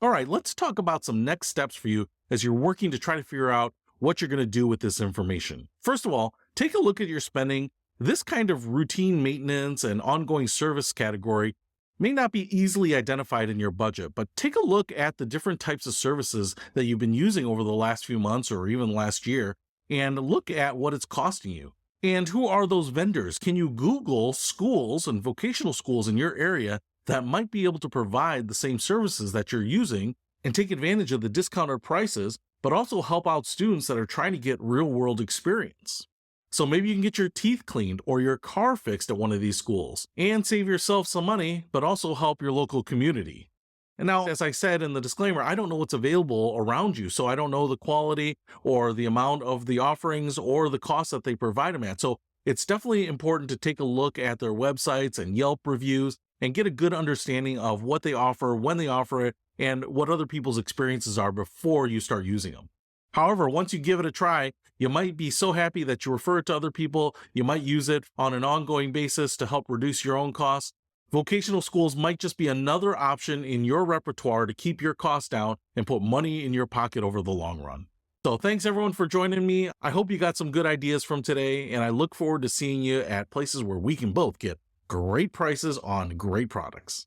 All right, let's talk about some next steps for you as you're working to try to figure out what you're going to do with this information. First of all, take a look at your spending. This kind of routine maintenance and ongoing service category may not be easily identified in your budget, but take a look at the different types of services that you've been using over the last few months or even last year and look at what it's costing you. And who are those vendors? Can you Google schools and vocational schools in your area that might be able to provide the same services that you're using and take advantage of the discounted prices, but also help out students that are trying to get real world experience? So maybe you can get your teeth cleaned or your car fixed at one of these schools and save yourself some money, but also help your local community. And now, as I said in the disclaimer, I don't know what's available around you, so I don't know the quality or the amount of the offerings or the cost that they provide them at. So it's definitely important to take a look at their websites and Yelp reviews and get a good understanding of what they offer, when they offer it, and what other people's experiences are before you start using them. However, once you give it a try, you might be so happy that you refer it to other people. You might use it on an ongoing basis to help reduce your own costs. Vocational schools might just be another option in your repertoire to keep your costs down and put money in your pocket over the long run. So thanks everyone for joining me. I hope you got some good ideas from today, and I look forward to seeing you at places where we can both get great prices on great products.